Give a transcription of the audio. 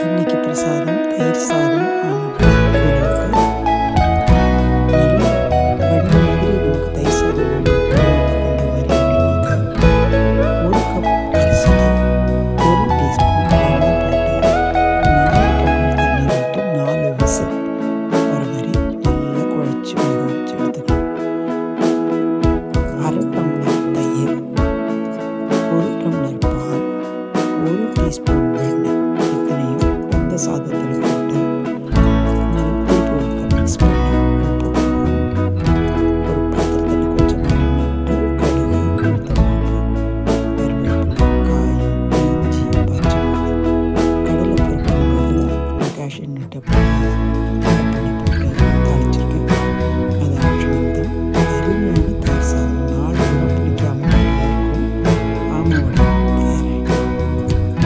இன்னைக்கு பிரசாதம் தயிர் சாதம் கோயிலுக்கு நல்ல வெண்ணெய் மாதிரி நமக்கு தயிர் சாதம் வேணும் கொண்டு வரி அப்படின்னாக்க 1 கப் அரிசிக்கு 1 டீஸ்பூன் வெண்ணெய் போட்டு 4 டம்ளர் தண்ணி விட்டு 4 விசில் வர மாதிரி நல்லா குழச்சி வேக வச்சு எடுத்துக்கணும். 1/2 டம்ளர் தயிர், 1 டம்ளர் பால், 1 டீஸ்பூன் வெண்ணெய் இத்தனையும் இந்த சாதத்தில் போட்டு நல்லா மிக்ஸ் பண்ணி